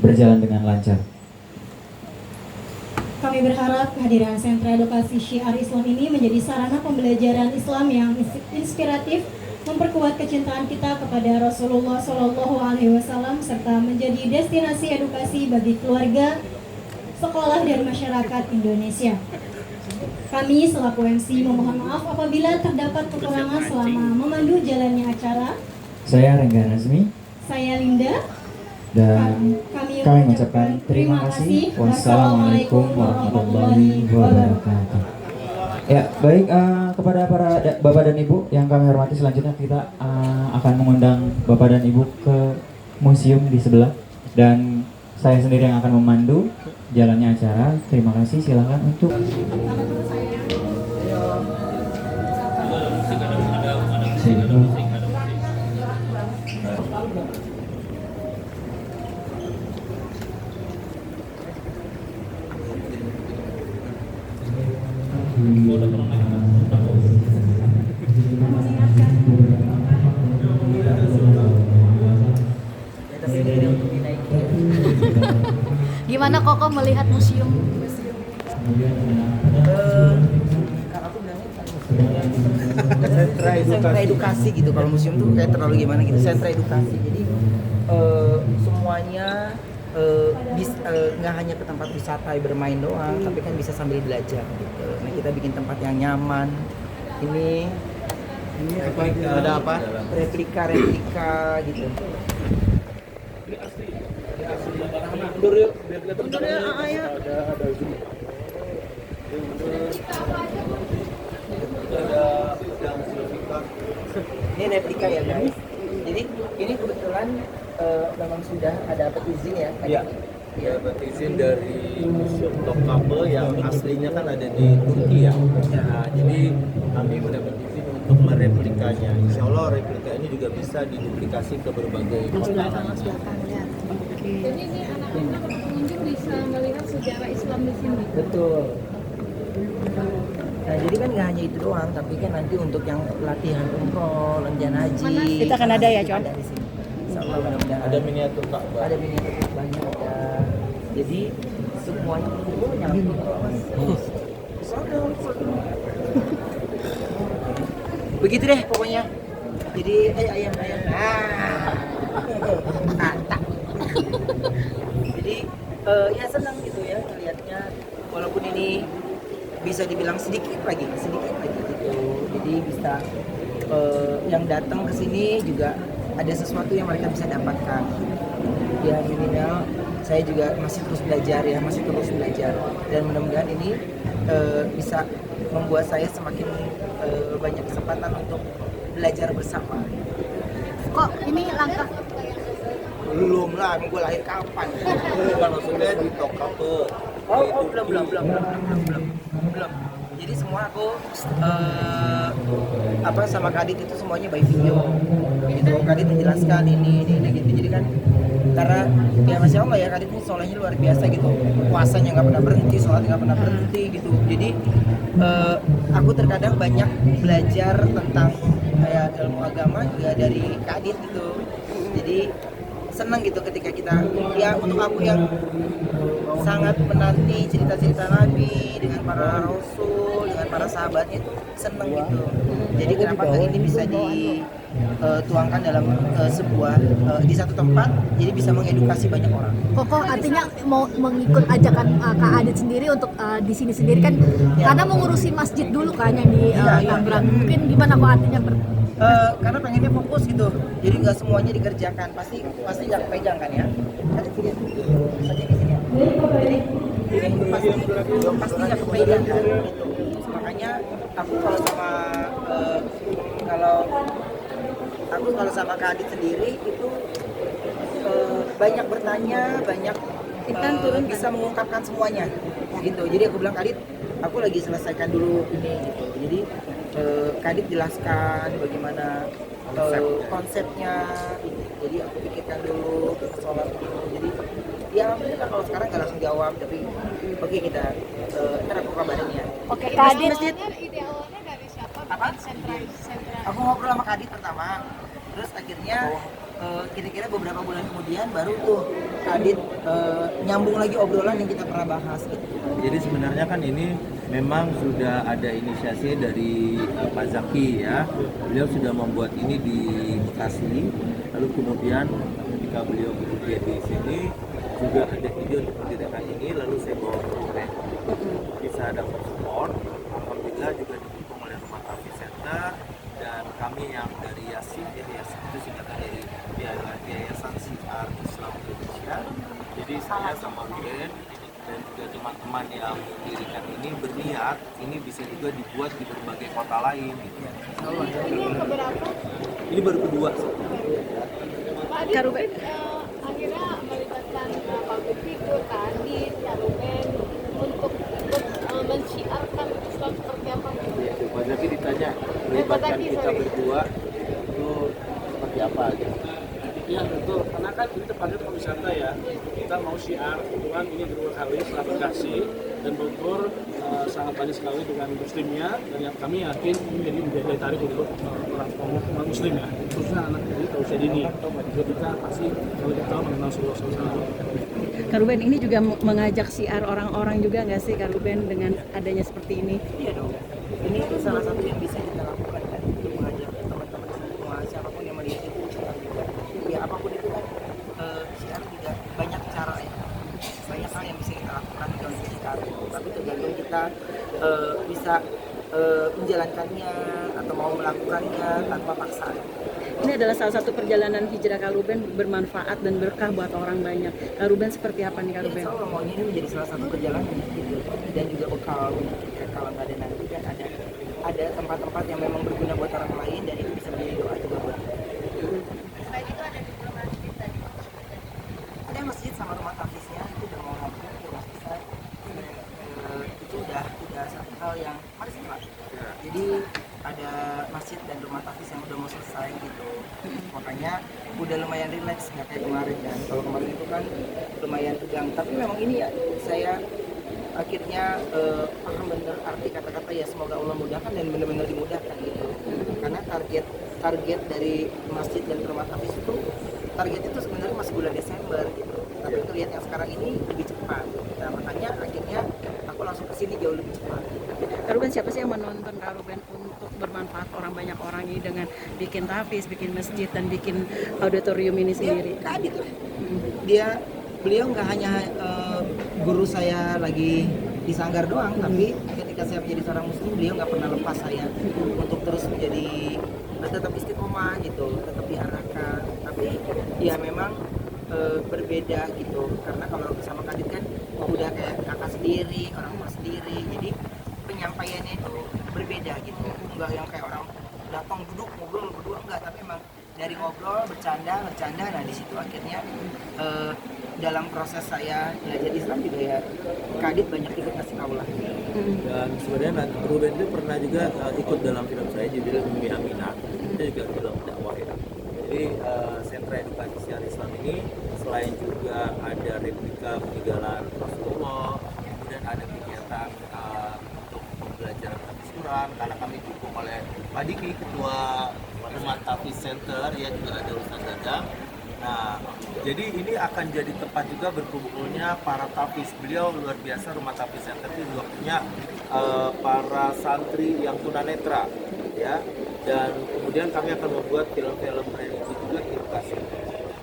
berjalan dengan lancar. Kami berharap kehadiran Sentra Edukasi Syiar Islam ini menjadi sarana pembelajaran Islam yang inspiratif, memperkuat kecintaan kita kepada Rasulullah SAW serta menjadi destinasi edukasi bagi keluarga, sekolah, dan masyarakat Indonesia. Kami selaku MC memohon maaf apabila terdapat kekurangan selama memandu jalannya acara. Saya Rengga Nazmi. Saya Linda. Dan kami mengucapkan terima kasih. Wassalamualaikum warahmatullahi wabarakatuh. Ya, baik, kepada para Bapak dan Ibu yang kami hormati, selanjutnya kita akan mengundang Bapak dan Ibu ke museum di sebelah. Dan saya sendiri yang akan memandu jalannya acara. Terima kasih, silakan untuk Gimana Koko melihat museum? Sentra edukasi gitu. Kalau museum tuh kayak terlalu gimana gitu. Sentra edukasi. Jadi semuanya nggak hanya ke tempat wisata bermain doang, tapi kan bisa sambil belajar gitu. Nah, kita bikin tempat yang nyaman. Ini apa? Ada apa? Replika gitu. Mundur yuk, biar kelihatan. Mundur ya, ayo. Ada zoom. Ini replika ya guys. Jadi ini kebetulan memang sudah ada dapat izin ya. Iya. Ya, dapat izin dari Museum Topkapi yang aslinya kan ada di Turki ya. Nah, jadi kami mendapat izin untuk mereplikanya. Insya Allah replika ini juga bisa diduplikasi ke berbagai kota. Jadi ini anak-anak pengunjung bisa melihat sejarah Islam di sini. Betul. Nah, jadi kan nggak hanya itu doang, tapi kan nanti untuk yang latihan umroh, latihan haji, Itu akan ada ya, Con? Ada di sini. Insya Allah mudah-mudahan. Ada miniatur Ka'bah. Ada miniatur Ka'bahnya ada. Jadi semuanya nyambung. Begitu deh pokoknya. Jadi ayam. Mantap. Jadi ya senang gitu ya melihatnya, walaupun ini bisa dibilang sedikit lagi gitu. Jadi bisa yang datang ke sini juga ada sesuatu yang mereka bisa dapatkan. Ya minimal saya juga masih terus belajar dan mudah-mudahan ini bisa membuat saya semakin banyak kesempatan untuk belajar bersama. Kok ini langkah Belum lah, gue lahir kapan? Bukan maksudnya di Topkapi. Belum. Jadi semua aku sama Kadit itu semuanya by video. Gitu, Kadit menjelaskan ini gitu. Jadi kan karena ya Masya Allah ya, Kadit ini solehnya luar biasa gitu. Puasanya nggak pernah berhenti, sholatnya nggak pernah berhenti gitu. Jadi aku terkadang banyak belajar tentang kayak ilmu agama juga dari Kadit gitu. Jadi senang gitu ketika kita, ya untuk aku yang sangat menanti cerita-cerita Nabi dengan para rasul, dengan para sahabatnya itu senang gitu. Jadi kenapa nggak ini bisa dituangkan dalam sebuah di satu tempat, jadi bisa mengedukasi banyak orang. Koko artinya mau mengikut ajakan Kak Adit sendiri untuk di sini sendiri kan Ya. karena mengurusi masjid dulu kan yang di Tangerang. Mungkin gimana Kok artinya Karena pengennya fokus gitu, jadi nggak semuanya dikerjakan, pasti nggak kepegang kan ya. Ada video saja di sini ya. Jadi pasti nggak kepegang kan. Gitu. Makanya aku kalau sama Kak Adit sendiri itu banyak bertanya, banyak bisa mengungkapkan semuanya gitu. Jadi aku bilang, Kak Adit, aku lagi selesaikan dulu ini gitu. Jadi Kadit jelaskan bagaimana konsepnya, jadi aku pikirkan dulu persoalan dulu. Jadi ya alhamdulillah kalau sekarang nggak langsung jawab, tapi oke kita ntar aku kabarin ya. Oke, Kak Adit. Ide awalnya dari siapa? Apa? Sentra. Aku ngobrol sama Kadit pertama, terus akhirnya kira-kira beberapa bulan kemudian baru tuh Kadit nyambung lagi obrolan yang kita pernah bahas gitu. Jadi sebenarnya kan ini memang sudah ada inisiasi dari Pak Zaki ya. Beliau sudah membuat ini di Bekasi. Lalu kemudian ketika beliau bekerja di sini juga ada ide untuk mendirikan ini. Lalu saya bawa ke UPN. Bisa dapat support. Alhamdulillah juga didukung oleh Rumah Tafis Center dan kami yang dari Yasin, ya Yasin itu singkatan dari Yayasan Syiar Islam Indonesia. Jadi saya sama Ben dan juga teman-teman yang mendirikan ini berniat ini bisa juga dibuat di berbagai kota lain gitu. Ini yang keberapa? Ini baru kedua. Pak Adit, akhirnya melibatkan public figure, Kak Adit, Kak Ruben untuk menciarkan Islam seperti apa? Ya, Pak Zaki ditanya melibatkan Zaki, kita sorry. berdua itu seperti apa gitu. Iya betul, karena kan ini tempatnya tempat wisata ya. Kita mau syiar, kebetulan ini kedua kali setelah Bekasi dan Bogor sangat banyak sekali dengan muslimnya dan yang kami yakin ini menjadi daya tarik untuk orang muslim ya, khususnya anak di usia dini. Jadi kita pasti kalau kita mengenal Rasulullah. Kak Ruben, ini juga mengajak siar orang-orang juga nggak sih Kak Ruben dengan adanya seperti ini? Iya dong. Ini salah satu yang bisa kita lakukan kan untuk mengajak teman-teman semua siapapun yang melihat itu juga. Ya apapun itu kan syiar juga banyak cara ya. Banyak hal yang bisa kita lakukan dengan syiar. Tapi tergantung kita bisa menjalankannya atau mau melakukannya tanpa paksaan. Ini adalah salah satu perjalanan hijrah Kak Ruben bermanfaat dan berkah buat orang banyak. Kak Ruben seperti apa nih Kak Ruben? Insya Allah maunya ini menjadi salah satu perjalanan gitu dan juga bekal untuk kita kalau nggak ada nanti kan ada tempat-tempat yang memang berguna buat orang lain dan itu bisa menjadi doa juga buat kita. Selain itu ada di rumah masjid tadi. Ada masjid sama rumah tafisnya itu udah mau rampung udah selesai. Itu udah satu hal yang mari setelah. Jadi ada masjid dan rumah tafis yang udah mau selesai gitu. Makanya udah lumayan rileks nggak kayak kemarin kan. Kalau kemarin itu kan lumayan tegang. Tapi memang ini ya saya akhirnya paham bener arti kata-kata ya semoga Allah mudahkan dan benar-benar dimudahkan gitu. Karena target dari masjid dan rumah tafis itu target itu sebenarnya masih bulan Desember gitu. Tapi terlihat yang sekarang ini lebih cepat. Nah makanya akhirnya aku langsung kesini jauh lebih cepat. Kak Ruben, siapa sih yang menonton Kak Ruben untuk bermanfaat banyak orang ini dengan bikin tafis, bikin masjid, dan bikin auditorium ini sendiri? Kak Adit lah. Beliau nggak hanya guru saya lagi di Sanggar doang, tapi ketika saya menjadi seorang muslim, beliau nggak pernah lepas saya untuk terus menjadi tetap istiqomah gitu, tetap diarahkan. Tapi ya memang berbeda gitu, karena kalau sama Kak Adit kan udah kayak kakak sendiri, orang tua sendiri, jadi penyampaiannya itu berbeda gitu, nggak yang kayak orang datang duduk ngobrol berdua enggak, tapi emang dari ngobrol bercanda, nah di situ akhirnya dalam proses saya belajar Islam juga ya Kadit banyak ikut ngasih tahu lah. Dan sebenarnya Ruben itu pernah juga ikut dalam film saya judulnya Bumi Aminah. Itu juga film dakwah ya. Jadi sentra edukasi syiar Islam ini selain juga ada replika peninggalan Rasulullah, kemudian ada kegiatan untuk pembelajaran hadis Quran karena kami didukung oleh Pak Diki, Ketua Rumah Tafis Center, ya juga ada Ustaz Dadang. Nah, jadi ini akan jadi tempat juga berkumpulnya para tafis. Beliau luar biasa, Rumah Tafis Center itu juga punya para santri yang tunanetra, ya. Dan kemudian kami akan membuat film-film religi juga edukasi.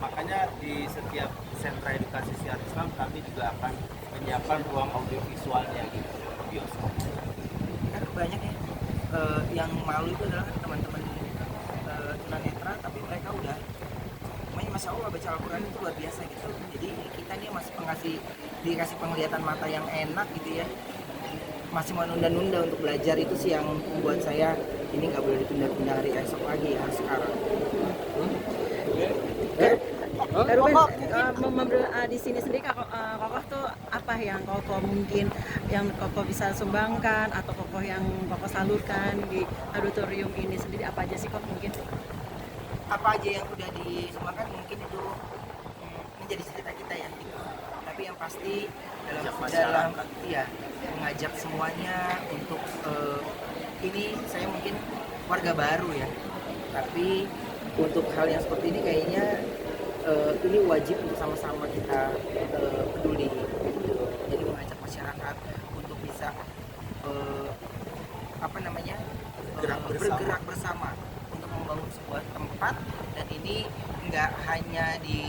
Makanya di setiap sentra edukasi syiar Islam kami juga akan menyiapkan ruang audiovisualnya gitu, bioskop. Kan banyak ya yang malu itu adalah teman-teman tunanetra, tapi mereka udah Masya Allah baca Al-Quran itu luar biasa gitu. Jadi kita nih masih dikasih penglihatan mata yang enak gitu ya, masih menunda-nunda untuk belajar. Itu sih yang membuat saya ini nggak boleh ditunda-tunda, hari esok lagi, harus sekarang. Kak Ruben, di sini sendiri Kokoh tuh apa yang Kokoh mungkin yang Kokoh bisa sumbangkan atau Kokoh yang Kokoh salurkan di auditorium ini sendiri, apa aja sih Kokoh mungkin? Apa aja yang udah disumbangkan mungkin itu menjadi cerita kita ya gitu. Tapi yang pasti dalam ya mengajak semuanya untuk ini saya mungkin warga baru ya, tapi untuk hal yang seperti ini kayaknya ini wajib untuk sama-sama kita peduli gitu. Jadi mengajak masyarakat untuk bisa bergerak bersama untuk membangun sebuah tempat, dan ini nggak hanya di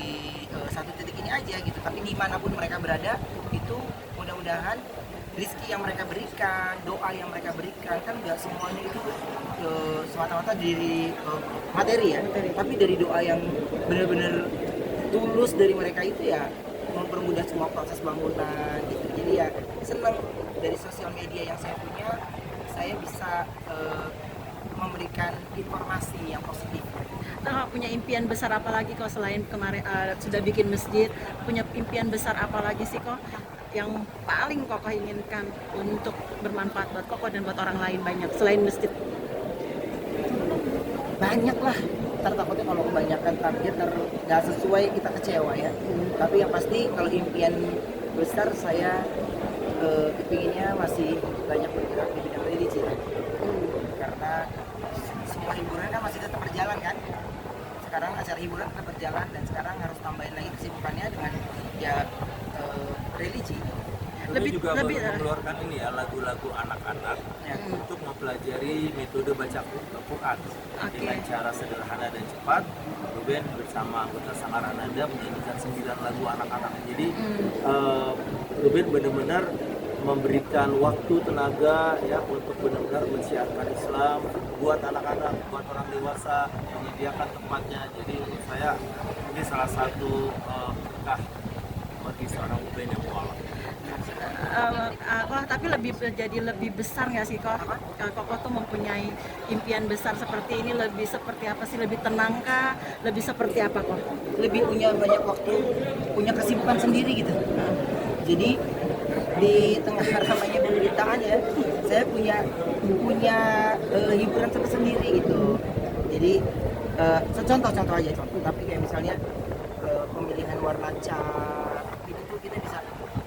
satu titik ini aja gitu, tapi dimanapun mereka berada itu mudah-mudahan rizki yang mereka berikan, doa yang mereka berikan, kan nggak semuanya itu semata-mata dari materi ya, tapi dari doa yang benar-benar tulus dari mereka itu ya mempermudah semua proses bangunan gitu. Jadi ya senang dari sosial media yang saya punya, saya bisa memberikan informasi yang positif. Nah, punya impian besar apa lagi kok selain kemarin sudah bikin masjid, punya impian besar apa lagi sih kok yang paling Kokoh inginkan untuk bermanfaat buat Kokoh dan buat orang lain banyak selain masjid? Banyak lah, takutnya kalau kebanyakan target nggak sesuai kita kecewa ya. Tapi yang pasti kalau impian besar saya kepinginnya masih banyak bergerak di bidang religi karena semua hiburan kan masih tetap berjalan kan. Sekarang acara hiburan tetap berjalan dan sekarang harus tambahin lagi kesibukannya dengan ya religi. Lebih juga mengeluarkan ini ya lagu-lagu anak-anak untuk mempelajari metode baca Quran dengan cara sederhana dan cepat. Ruben bersama anggota Sanggar Ananda menyanyikan 9 lagu anak-anak. Jadi Ruben benar-benar memberikan waktu tenaga ya untuk benar-benar mensiarkan Islam buat anak-anak, buat orang dewasa, menyediakan tempatnya. Jadi menurut saya ini salah satu berkah bagi seorang Ruben yang mualaf. Tapi jadi lebih besar nggak sih kok? Kokoh tuh mempunyai impian besar seperti ini, lebih seperti apa sih? Lebih tenang kah? Lebih seperti apa kok? Lebih punya banyak waktu, punya kesibukan sendiri gitu. Jadi di tengah ramainya pemberitaan ya, saya punya hiburan sendiri gitu. Jadi contoh aja, tapi kayak misalnya pemilihan warna cat itu tuh kita bisa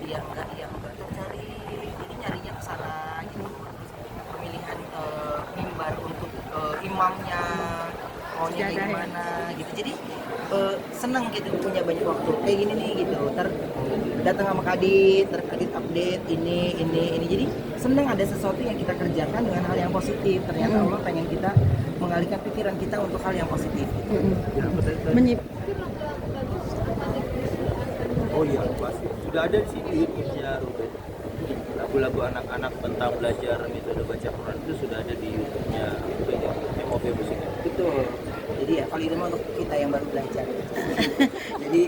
yang enggak tercari, jadi nyarinya ke sana gitu. Terus pemilihan mimbar untuk imamnya maunya kayak gimana gitu. Jadi seneng gitu punya banyak waktu kayak gini nih gitu. Datang sama Kadit, Kadit update ini. Jadi seneng ada sesuatu yang kita kerjakan dengan hal yang positif. Ternyata Allah pengen kita mengalihkan pikiran kita untuk hal yang positif. Oh iya, pasti. Sudah ada di sini YouTube-nya Ruben. Lagu-lagu anak-anak tentang belajar metode baca Quran itu sudah ada di YouTube-nya Ruben ya, MOV Musik. Betul. Jadi ya kalau itu mah untuk kita yang baru belajar. Jadi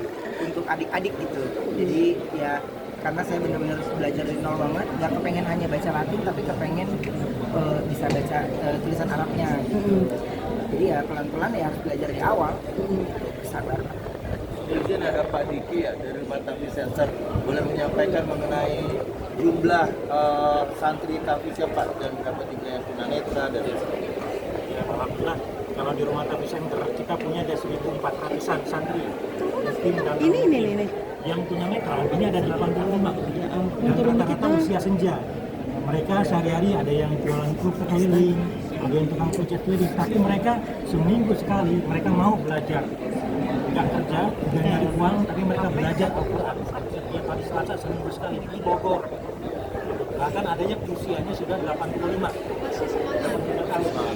untuk adik-adik gitu. Jadi ya karena saya benar-benar belajar dari nol banget, nggak kepengen hanya baca Latin, tapi kepengen bisa baca tulisan Arabnya. Jadi ya pelan-pelan ya harus belajar dari awal. Sabar. Kemudian ada Pak Diki ya dari Matapi Center, boleh menyampaikan mengenai jumlah santri Tafisya Pak dan berapa tiga yang tunanetra dan sebagainya. Ya, alhamdulillah kalau di Rumah Tafis Center kita punya ada 1.400-an santri. Ini. Yang tunanetra ini ada 85 dan rata-rata usia senja. Mereka sehari-hari ada yang jualan kerupuk keliling, ada yang tukang pucat keliling, tapi mereka seminggu sekali mereka mau belajar. Nggak kerja, nggak nyari uang, tapi mereka belajar Al-Quran setiap hari Selasa seminggu sekali di Bogor. Bahkan adanya usianya sudah 85.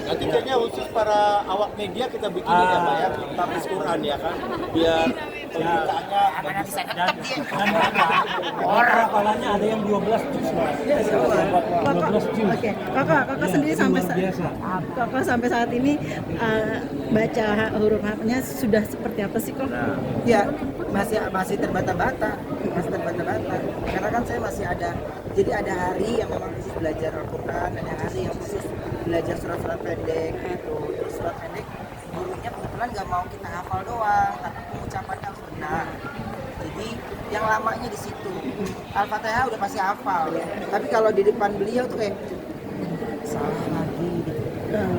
Nanti kayaknya khusus para awak media kita bikin ya Pak ya, Tafis Quran ya kan, biar pemberitaannya bagus. Dan mereka hafalannya ada yang 12 juz. 12 juz. Oke, Kakak sendiri Kakak sampai saat ini baca huruf H-nya sudah seperti apa sih kok? Ya masih terbata-bata. Karena kan saya masih ada, jadi ada hari yang memang khusus belajar Al-Quran, ada hari yang khusus belajar surat-surat pendek gitu. Terus surat pendek gurunya kebetulan nggak mau kita hafal doang, tapi pengucapannya harus benar. Jadi yang lamanya di situ. Al-Fatihah udah pasti hafal, tapi kalau di depan beliau tuh kayak salah lagi gitu.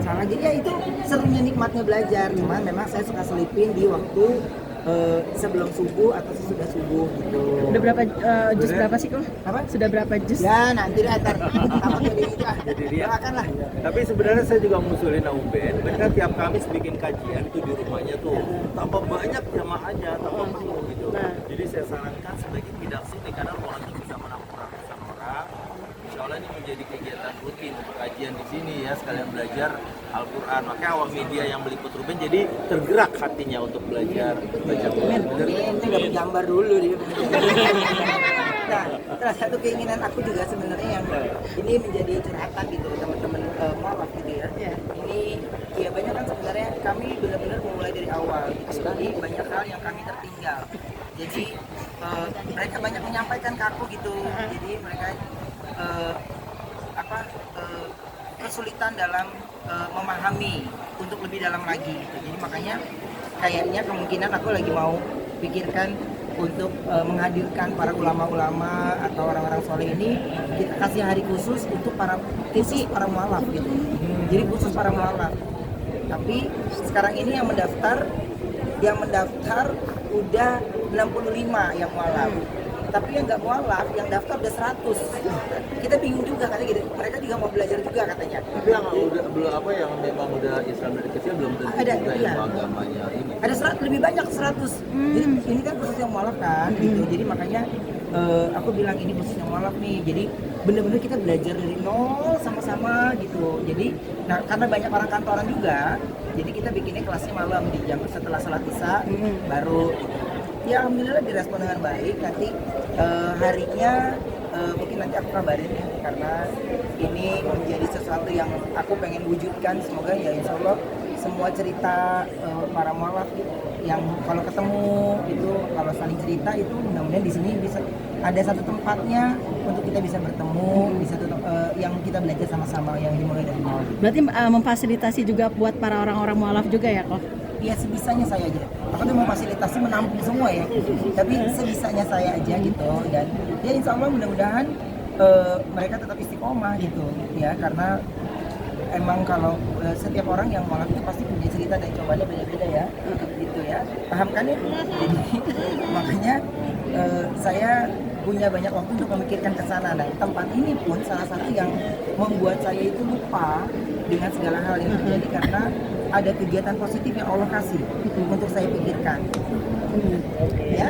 Salah lagi ya, itu serunya nikmatnya belajar. Cuman memang saya suka selipin di waktu sebelum subuh atau sesudah subuh gitu. Udah berapa juz berapa sih kok? Apa? Sudah berapa juz? Ya nanti deh antar apa jadi itu doakan lah. Tapi sebenarnya saya juga ngusulin UBN, mereka tiap Kamis bikin kajian itu di rumahnya tuh, tambah banyak jamaahnya, tambah penuh gitu. Jadi saya sarankan sebaiknya tidak sini karena ruangan itu bisa menampung ratusan orang. Insya Allah ini menjadi kegiatan rutin untuk kajian di sini ya, sekalian belajar Al-Quran. Makanya awak media yang meliput Ruben jadi tergerak hatinya untuk belajar baca Quran. Ini dapat gambar dulu dia. Nah, salah satu keinginan aku juga sebenarnya yang ini menjadi curhatan gitu teman-teman mualaf gitu ya. Ini ya banyak kan sebenarnya kami benar-benar memulai dari awal. Jadi banyak hal yang kami tertinggal. Jadi mereka banyak menyampaikan ke aku gitu. Jadi mereka kesulitan dalam memahami untuk lebih dalam lagi gitu. Jadi makanya kayaknya kemungkinan aku lagi mau pikirkan untuk menghadirkan para ulama-ulama atau orang-orang soleh ini, kita kasih hari khusus untuk para mualaf gitu. Jadi khusus para mualaf. Tapi sekarang ini yang mendaftar udah 65 yang mualaf. Tapi yang nggak mualaf, yang daftar udah 100. Kita bingung juga katanya gitu. Mereka juga mau belajar juga katanya. Tapi yang belum apa yang memang udah Islam dari kecil belum tentu Ada, juga iya. yang agamanya ini. Ada 100, lebih banyak 100. Jadi ini kan khusus yang mualaf kan gitu. Jadi makanya aku bilang ini khusus yang mualaf nih. Jadi bener-bener kita belajar dari nol sama-sama gitu. Jadi karena banyak orang kantoran juga, jadi kita bikinnya kelasnya malam di jam setelah sholat isya baru gitu. Ya alhamdulillah direspon dengan baik. Nanti harinya mungkin nanti aku kabarin ya, karena ini menjadi sesuatu yang aku pengen wujudkan. Semoga ya insya Allah semua cerita para mualaf yang kalau ketemu itu, kalau saling cerita itu mudah-mudahan di sini bisa ada satu tempatnya untuk kita bisa bertemu, bisa yang kita belajar sama-sama yang dimulai dari nol. Berarti memfasilitasi juga buat para orang-orang mualaf juga ya kok? Ya sebisanya saya aja. Aku tuh mau fasilitasi menampung semua ya. Tapi sebisanya saya aja gitu. Dan ya insya Allah mudah-mudahan mereka tetap istiqomah gitu ya. Karena emang kalau setiap orang yang mualaf itu pasti punya cerita dan cobaannya beda-beda ya. Gitu ya. Paham kan ya? Jadi makanya saya punya banyak waktu untuk memikirkan ke sana. Nah, tempat ini pun salah satu yang membuat saya itu lupa dengan segala hal yang terjadi karena ada kegiatan positif yang Allah kasih untuk saya pikirkan. Ya,